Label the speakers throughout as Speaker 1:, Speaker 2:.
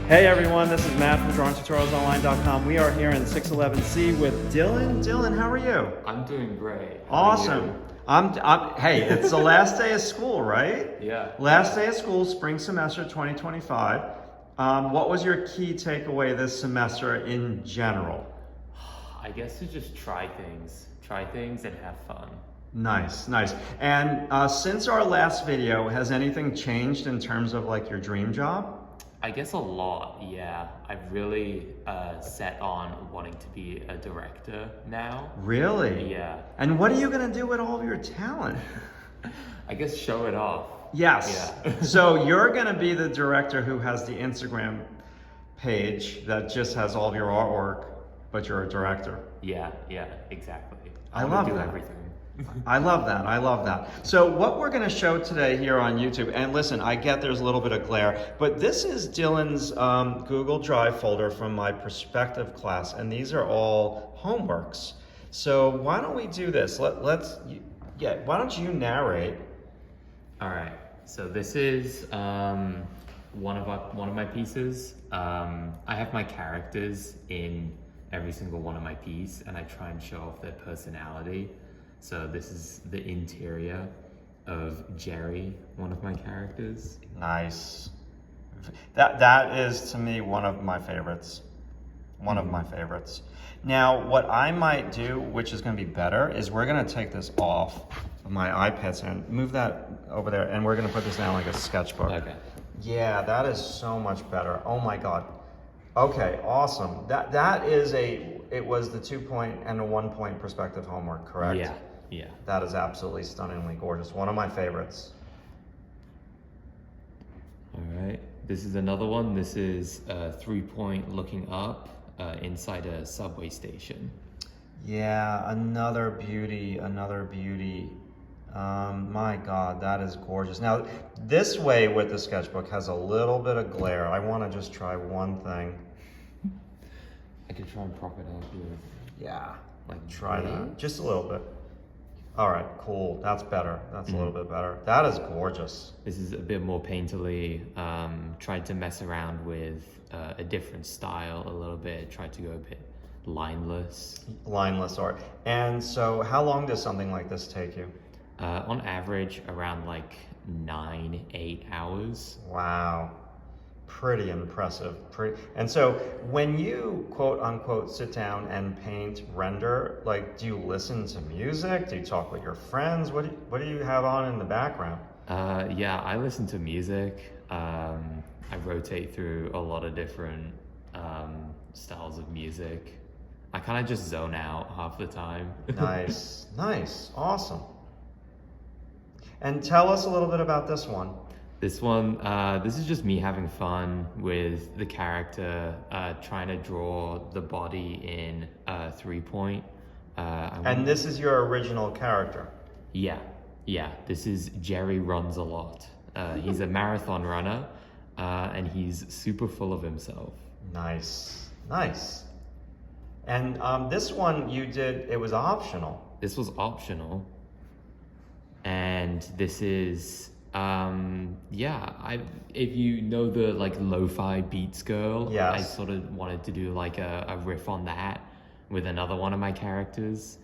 Speaker 1: Hey everyone, this is Matt from DrawingTutorialsOnline.com. We are here in 611C with Dylan. Dylan, how are you?
Speaker 2: I'm doing great.
Speaker 1: Awesome. Hey, it's the last day of school, right?
Speaker 2: Yeah.
Speaker 1: Last day of school, spring semester 2025. What was your key takeaway this semester in general?
Speaker 2: I guess to just try things and have fun.
Speaker 1: Nice, nice. And since our last video, has anything changed in terms of like your dream job?
Speaker 2: I guess a lot, yeah. I've really set on wanting to be a director now.
Speaker 1: Really?
Speaker 2: Yeah.
Speaker 1: And what are you gonna do with all of your talent?
Speaker 2: I guess show it off.
Speaker 1: Yes.
Speaker 2: Yeah.
Speaker 1: So you're gonna be the director who has the Instagram page that just has all of your artwork, but you're a director.
Speaker 2: Yeah, exactly.
Speaker 1: I
Speaker 2: wanna
Speaker 1: love
Speaker 2: do
Speaker 1: that.
Speaker 2: everything.
Speaker 1: I love that, I love that. So what we're gonna show today here on YouTube, and listen, I get there's a little bit of glare, but this is Dylan's Google Drive folder from my perspective class, and these are all homeworks. So why don't we do this? Why don't you narrate?
Speaker 2: All right, so this is one of my pieces. I have my characters in every single one of my pieces, and I try and show off their personality. So this is the interior of Jerry, one of my characters.
Speaker 1: Nice. That is to me one of my favorites. One of my favorites. Now, what I might do, which is going to be better, is we're going to take this off of my iPad and move that over there, and we're going to put this down like a sketchbook.
Speaker 2: Okay.
Speaker 1: Yeah, that is so much better. Oh my God. Okay, awesome. It was the 2-point and a 1-point perspective homework, correct?
Speaker 2: Yeah.
Speaker 1: That is absolutely stunningly gorgeous. One of my favorites.
Speaker 2: All right. This is another one. This is 3-point looking up inside a subway station.
Speaker 1: Yeah, another beauty, another beauty. My God, that is gorgeous. Now, this way with the sketchbook has a little bit of glare. I want to just try one thing.
Speaker 2: I could try and prop it up here.
Speaker 1: Yeah,
Speaker 2: Like
Speaker 1: try
Speaker 2: this?
Speaker 1: that. Just a little bit. All right, cool. That's better. That's a little bit better. That is gorgeous.
Speaker 2: This is a bit more painterly. Tried to mess around with a different style a little bit. Tried to go a bit lineless.
Speaker 1: Lineless art. And so how long does something like this take you?
Speaker 2: On average, around like 8 hours.
Speaker 1: Wow. Pretty impressive. And so when you quote unquote sit down and paint, render, like do you listen to music? Do you talk with your friends? What do you have on in the background?
Speaker 2: Yeah, I listen to music. I rotate through a lot of different styles of music. I kind of just zone out half the time.
Speaker 1: Nice, nice, awesome. And tell us a little bit about this one.
Speaker 2: This one, this is just me having fun with the character, trying to draw the body in 3-point.
Speaker 1: And this is your original character?
Speaker 2: Yeah. This is Jerry Runs a Lot. He's a marathon runner, and he's super full of himself.
Speaker 1: Nice. And this one you did, it was optional.
Speaker 2: This was optional. And this is... if you know the like lo-fi beats girl,
Speaker 1: yes.
Speaker 2: I sort of wanted to do like a riff on that with another one of my characters,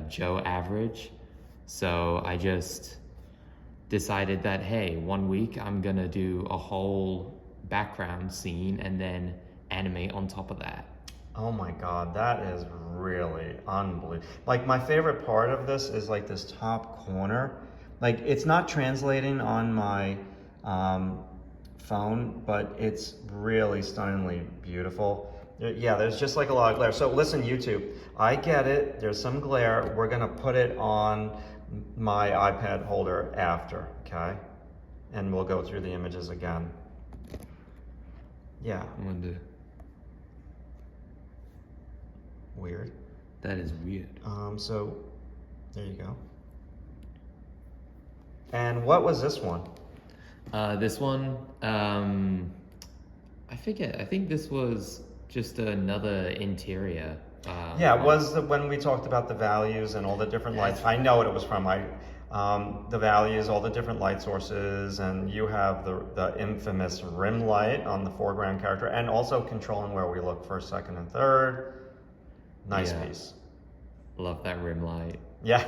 Speaker 2: Joe Average. So I just decided that, hey, one week I'm gonna do a whole background scene and then animate on top of that.
Speaker 1: Oh my God, that is really unbelievable. Like my favorite part of this is like this top corner. Like it's not translating on my phone, but it's really stunningly beautiful. Yeah, there's just like a lot of glare. So listen, YouTube, I get it. There's some glare. We're gonna put it on my iPad holder after, okay? And we'll go through the images again. Yeah.
Speaker 2: I wonder.
Speaker 1: Weird.
Speaker 2: That is weird.
Speaker 1: So there you go. And what was this one?
Speaker 2: This one, I forget. I think this was just another interior.
Speaker 1: Yeah, it was when we talked about the values and all the different lights. I know what it was from. The values, all the different light sources, and you have the infamous rim light on the foreground character, and also controlling where we look first, second, and third. Nice
Speaker 2: Yeah.
Speaker 1: piece.
Speaker 2: Love that rim light.
Speaker 1: Yeah.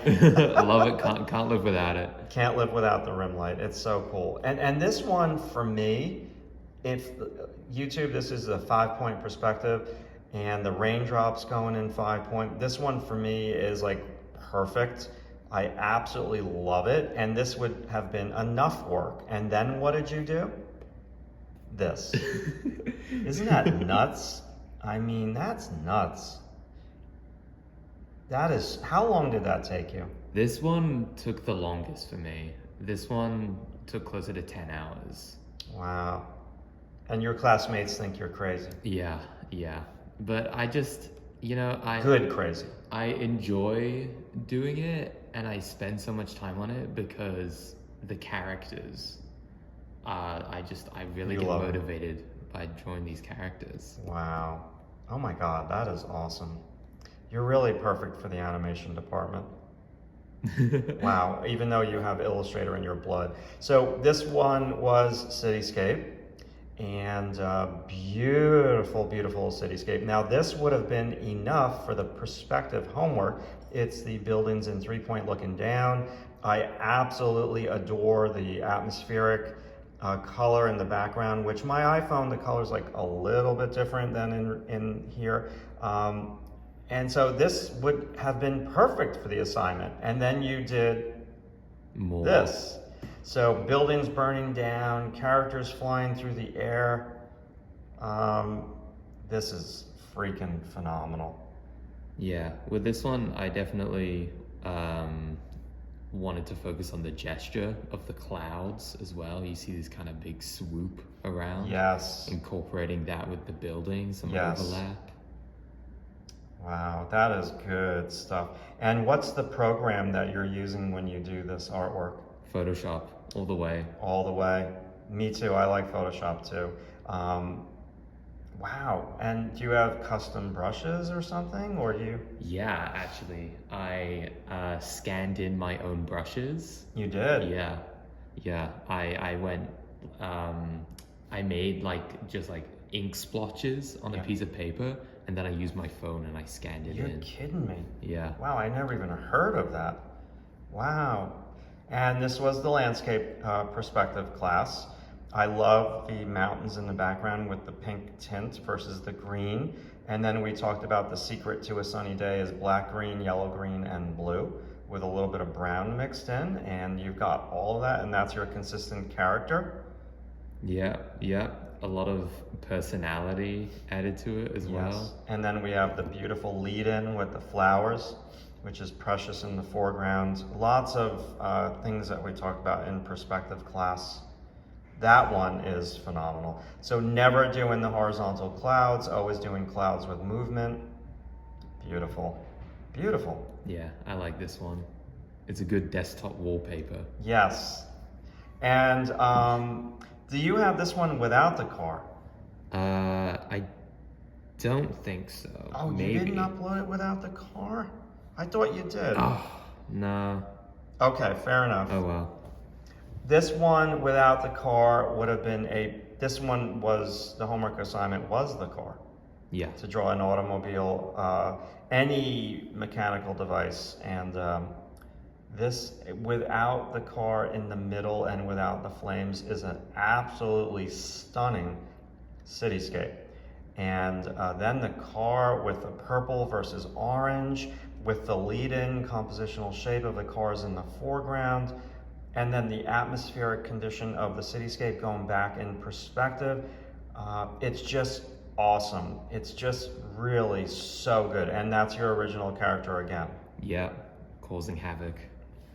Speaker 2: Love it. Can't live without it.
Speaker 1: Can't live without the rim light. It's so cool. And this one for me, if YouTube, this is a 5-point perspective, and the raindrops going in 5-point. This one for me is like perfect. I absolutely love it, and this would have been enough work. And then what did you do? This. Isn't that nuts? I mean, that's nuts. That is, how long did that take you?
Speaker 2: This one took the longest for me. This one took closer to 10 hours.
Speaker 1: Wow. And your classmates think you're crazy.
Speaker 2: Yeah. But I just,
Speaker 1: Good crazy.
Speaker 2: I enjoy doing it, and I spend so much time on it because the characters, I really
Speaker 1: You
Speaker 2: get
Speaker 1: love 'em.
Speaker 2: motivated by drawing these characters.
Speaker 1: Wow. Oh my God, that is awesome. You're really perfect for the animation department. Wow, even though you have Illustrator in your blood. So this one was Cityscape, and beautiful, beautiful cityscape. Now this would have been enough for the perspective homework. It's the buildings in 3-point looking down. I absolutely adore the atmospheric color in the background, which my iPhone, the color's like a little bit different than in here. And so this would have been perfect for the assignment. And then you did
Speaker 2: More.
Speaker 1: this. So buildings burning down, characters flying through the air. This is freaking phenomenal.
Speaker 2: Yeah, with this one, I definitely wanted to focus on the gesture of the clouds as well. You see this kind of big swoop around.
Speaker 1: Yes.
Speaker 2: Incorporating that with the buildings, some
Speaker 1: Yes.
Speaker 2: overlap.
Speaker 1: Wow, that is good stuff. And what's the program that you're using when you do this artwork?
Speaker 2: Photoshop, all the way.
Speaker 1: All the way. Me too, I like Photoshop too. Wow, and do you have custom brushes or something, or do you?
Speaker 2: Yeah, actually, I scanned in my own brushes.
Speaker 1: You did?
Speaker 2: Yeah. I went, I made just ink splotches on a
Speaker 1: Yeah.
Speaker 2: piece of paper, and then I used my phone and I scanned it
Speaker 1: You're
Speaker 2: in.
Speaker 1: kidding me.
Speaker 2: Yeah.
Speaker 1: Wow, I never even heard of that. Wow. And this was the landscape perspective class. I love the mountains in the background with the pink tint versus the green. And then we talked about the secret to a sunny day is black, green, yellow, green, and blue with a little bit of brown mixed in. And you've got all of that, and that's your consistent character.
Speaker 2: Yeah. A lot of personality added to it as well.
Speaker 1: And then we have the beautiful lead-in with the flowers, which is precious in the foreground. Lots of things that we talked about in perspective class. That one is phenomenal. So never doing the horizontal clouds, always doing clouds with movement. Beautiful. Beautiful.
Speaker 2: Yeah, I like this one. It's a good desktop wallpaper.
Speaker 1: Yes. And do you have this one without the car?
Speaker 2: I don't think so.
Speaker 1: Oh,
Speaker 2: Maybe.
Speaker 1: you didn't upload it without the car? I thought you did.
Speaker 2: Oh, no.
Speaker 1: Okay, fair enough.
Speaker 2: Oh well.
Speaker 1: This one without the car would have been this one was, the homework assignment was the car.
Speaker 2: Yeah.
Speaker 1: To draw an automobile, any mechanical device. And this, without the car in the middle and without the flames, is an absolutely stunning cityscape. And then the car with the purple versus orange, with the lead-in compositional shape of the cars in the foreground, and then the atmospheric condition of the cityscape going back in perspective. It's just awesome. It's just really so good. And that's your original character again.
Speaker 2: Yeah. Causing havoc.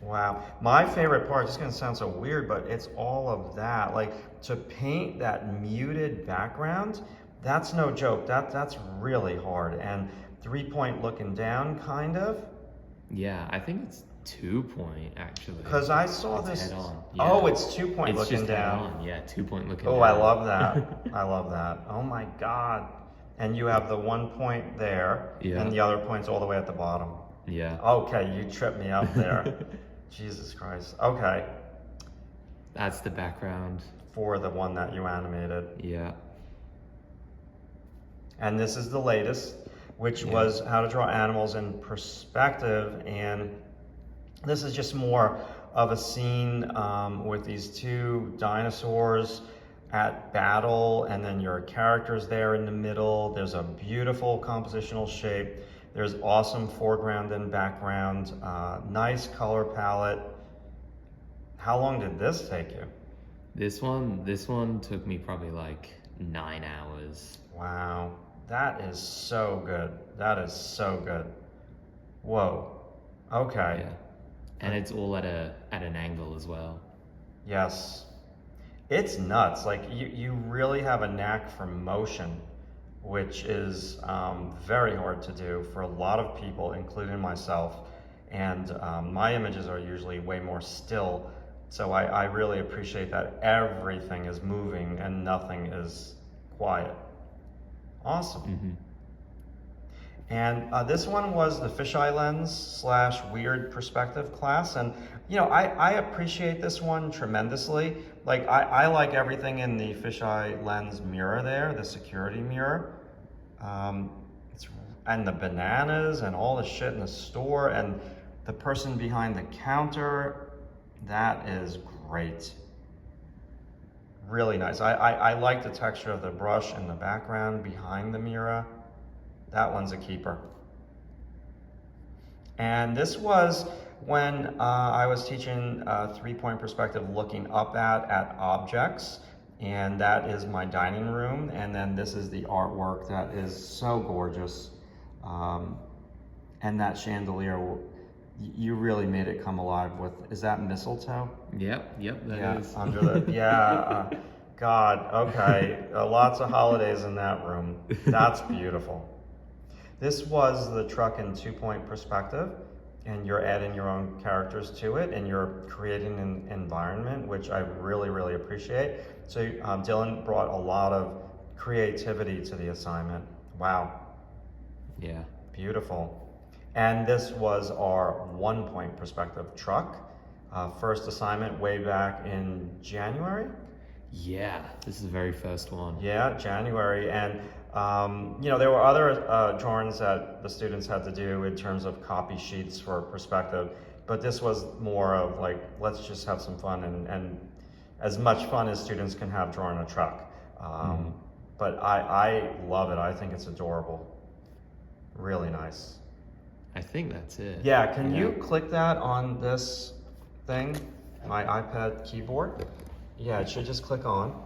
Speaker 1: Wow. My favorite part, it's gonna sound so weird, but it's all of that. Like, to paint that muted background, that's no joke. That's really hard. And 3-point looking down, kind of.
Speaker 2: Yeah, I think it's 2-point actually.
Speaker 1: Because I saw
Speaker 2: It's
Speaker 1: this.
Speaker 2: head on.
Speaker 1: Oh,
Speaker 2: Yeah.
Speaker 1: it's 2-point
Speaker 2: It's
Speaker 1: looking
Speaker 2: just head
Speaker 1: down.
Speaker 2: on. Yeah, 2-point looking
Speaker 1: Oh,
Speaker 2: down.
Speaker 1: I love that. I love that. Oh my God. And you have the 1 point there,
Speaker 2: Yeah.
Speaker 1: and the other point's all the way at the bottom.
Speaker 2: Yeah.
Speaker 1: Okay, you tripped me up there. Jesus Christ. Okay.
Speaker 2: That's the background.
Speaker 1: For the one that you animated.
Speaker 2: Yeah.
Speaker 1: And this is the latest, which was how to draw animals in perspective. And this is just more of a scene with these two dinosaurs at battle, and then your characters there in the middle. There's a beautiful compositional shape. There's awesome foreground and background, nice color palette. How long did this take you?
Speaker 2: This one took me probably like 9 hours.
Speaker 1: Wow, that is so good. That is so good. Whoa. Okay.
Speaker 2: Yeah. And it's all at an angle as well.
Speaker 1: Yes. It's nuts. Like you really have a knack for motion, which is very hard to do for a lot of people, including myself. And my images are usually way more still. So I really appreciate that everything is moving and nothing is quiet. Awesome.
Speaker 2: Mm-hmm.
Speaker 1: And this one was the fisheye lens / weird perspective class. And, you know, I appreciate this one tremendously. Like, I like everything in the fisheye lens mirror there, the security mirror. And the bananas and all the shit in the store and the person behind the counter. That is great. Really nice. I like the texture of the brush in the background behind the mirror. That one's a keeper. And this was when I was teaching 3-point perspective looking up at objects. And that is my dining room. And then this is the artwork that is so gorgeous. And that chandelier, you really made it come alive with, is that mistletoe?
Speaker 2: Yep, that is.
Speaker 1: Under the, God, okay. Lots of holidays in that room. That's beautiful. This was the truck in 2-point perspective, and you're adding your own characters to it, and you're creating an environment, which I really, really appreciate. So Dylan brought a lot of creativity to the assignment. Wow.
Speaker 2: Yeah.
Speaker 1: Beautiful. And this was our 1-point perspective truck. First assignment way back in January.
Speaker 2: Yeah, this is the very first one.
Speaker 1: Yeah, January. And you know, there were other drawings that the students had to do in terms of copy sheets for perspective, but this was more of like, let's just have some fun and as much fun as students can have drawing a truck. But I love it. I think it's adorable. Really nice.
Speaker 2: I think that's it.
Speaker 1: Yeah, can you click that on this thing, my iPad keyboard? Yeah, it should just click on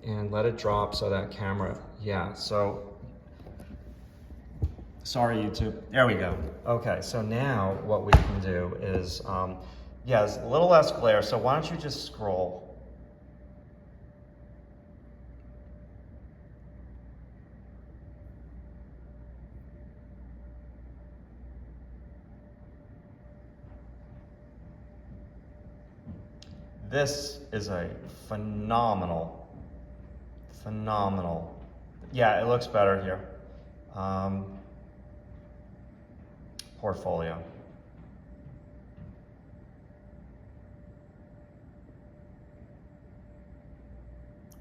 Speaker 1: and let it drop so that camera, yeah, so, sorry YouTube, there we go. Okay, so now what we can do is, yeah, there's a little less glare, so why don't you just scroll. This is a phenomenal, yeah, it looks better here. Portfolio.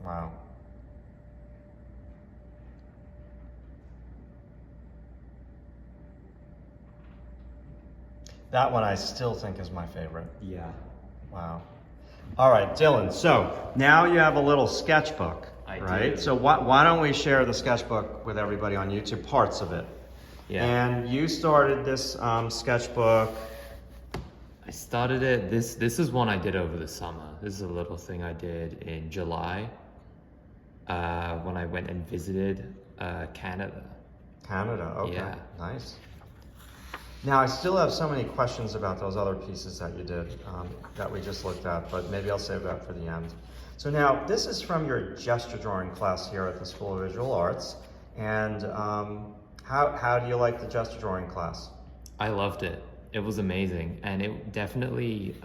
Speaker 1: Wow. That one I still think is my favorite.
Speaker 2: Yeah.
Speaker 1: Wow. All right, Dylan, so now you have a little sketchbook, right?
Speaker 2: do.
Speaker 1: So why don't we share the sketchbook with everybody on YouTube, parts of it.
Speaker 2: Yeah.
Speaker 1: And you started this sketchbook.
Speaker 2: I started it, this is one I did over the summer. This is a little thing I did in July when I went and visited Canada.
Speaker 1: Canada, okay,
Speaker 2: Yeah.
Speaker 1: nice. Now, I still have so many questions about those other pieces that you did that we just looked at, but maybe I'll save that for the end. So now, this is from your gesture drawing class here at the School of Visual Arts. And how do you like the gesture drawing class?
Speaker 2: I loved it. It was amazing. And it definitely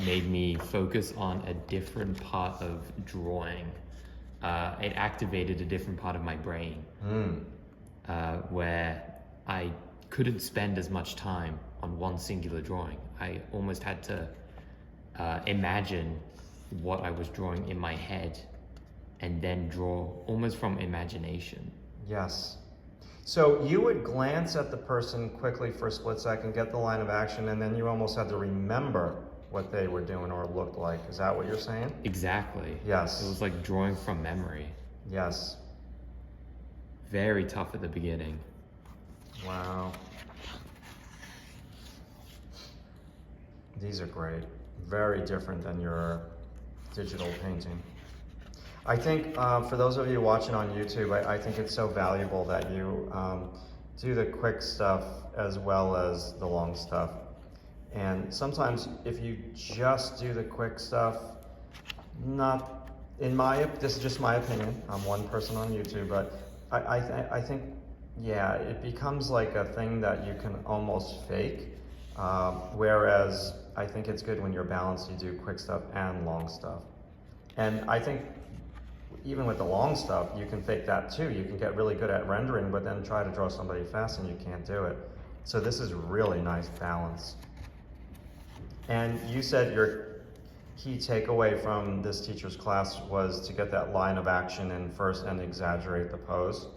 Speaker 2: made me focus on a different part of drawing. It activated a different part of my brain where I couldn't spend as much time one singular drawing. I almost had to imagine what I was drawing in my head and then draw almost from imagination.
Speaker 1: Yes. So you would glance at the person quickly for a split second, get the line of action, and then you almost had to remember what they were doing or looked like. Is that what you're saying?
Speaker 2: Exactly.
Speaker 1: Yes.
Speaker 2: It was like drawing from memory.
Speaker 1: Yes.
Speaker 2: Very tough at the beginning.
Speaker 1: Wow. These are great. Very different than your digital painting. I think for those of you watching on YouTube, I think it's so valuable that you do the quick stuff as well as the long stuff. And sometimes if you just do the quick stuff, this is just my opinion, I'm one person on YouTube, but I think, yeah, it becomes like a thing that you can almost fake, whereas I think it's good when you're balanced, you do quick stuff and long stuff. And I think even with the long stuff, you can fake that too. You can get really good at rendering, but then try to draw somebody fast and you can't do it. So this is really nice balance. And you said your key takeaway from this teacher's class was to get that line of action in first and exaggerate the pose.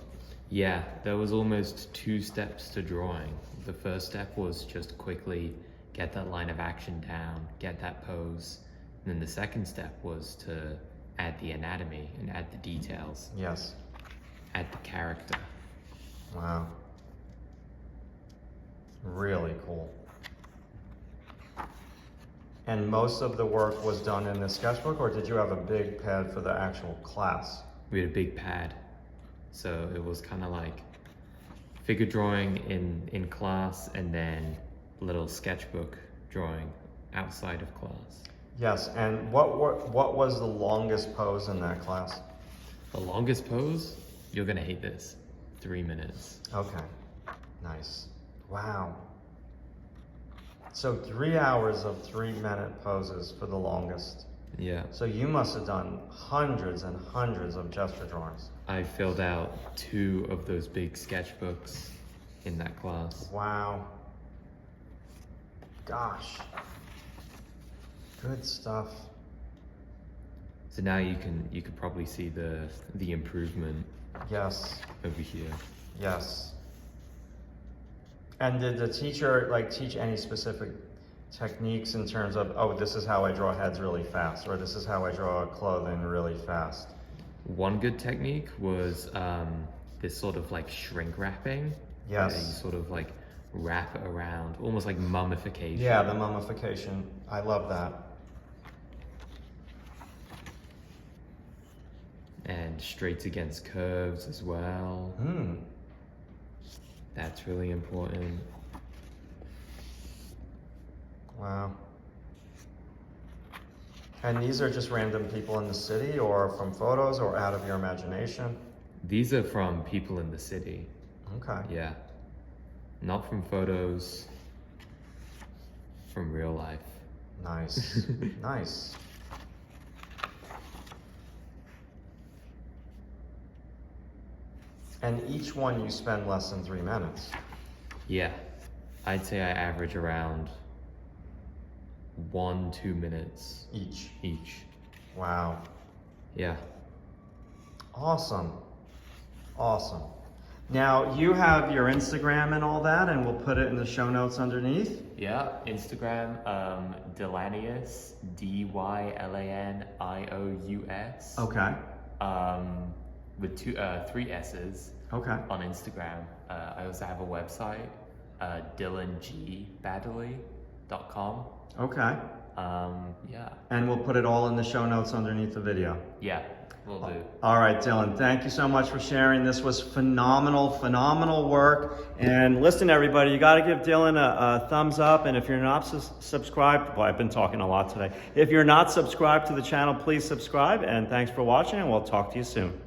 Speaker 2: Yeah, there was almost 2 steps to drawing. The first step was just quickly get that line of action down, get that pose. And then the second step was to add the anatomy and add the details.
Speaker 1: Yes.
Speaker 2: Add the character.
Speaker 1: Wow. Really cool. And most of the work was done in the sketchbook, or did you have a big pad for the actual class?
Speaker 2: We had a big pad. So it was kind of like figure drawing in class and then a little sketchbook drawing outside of class.
Speaker 1: Yes, and what was the longest pose in that class?
Speaker 2: The longest pose? You're gonna hate this. 3 minutes.
Speaker 1: Okay, nice. Wow. So 3 hours of 3-minute poses for the longest.
Speaker 2: Yeah.
Speaker 1: So you must have done hundreds and hundreds of gesture drawings.
Speaker 2: I filled out 2 of those big sketchbooks in that class.
Speaker 1: Wow. Gosh. Good stuff.
Speaker 2: So now you could probably see the improvement.
Speaker 1: Yes.
Speaker 2: Over here.
Speaker 1: Yes. And did the teacher teach any specific techniques in terms of, oh, this is how I draw heads really fast, or this is how I draw clothing really fast?
Speaker 2: One good technique was this sort of like shrink wrapping.
Speaker 1: Yes.
Speaker 2: Where you sort of like wrap it around, almost like mummification.
Speaker 1: Yeah, the mummification. I love that.
Speaker 2: And straights against curves as well. That's really important.
Speaker 1: Wow. And these are just random people in the city, or from photos, or out of your imagination?
Speaker 2: These are from people in the city.
Speaker 1: Okay.
Speaker 2: Yeah. Not from photos, from real life.
Speaker 1: Nice. Nice. And each one you spend less than 3 minutes.
Speaker 2: Yeah. I'd say I average around 1-2 minutes
Speaker 1: Each. Wow.
Speaker 2: Yeah.
Speaker 1: Awesome. Awesome. Now, you have your Instagram and all that, and we'll put it in the show notes underneath.
Speaker 2: Yeah, Instagram, Dylanius, Dylanious.
Speaker 1: Okay.
Speaker 2: With 3 S's.
Speaker 1: Okay.
Speaker 2: On Instagram. I also have a website, DylanGBaddeley.com.
Speaker 1: Okay.
Speaker 2: Yeah.
Speaker 1: And we'll put it all in the show notes underneath the video.
Speaker 2: Yeah, will do.
Speaker 1: All right, Dylan, thank you so much for sharing. This was phenomenal work. And listen, everybody, you got to give Dylan a thumbs up. And if you're not subscribed, well, I've been talking a lot today. If you're not subscribed to the channel, please subscribe. And thanks for watching, and we'll talk to you soon.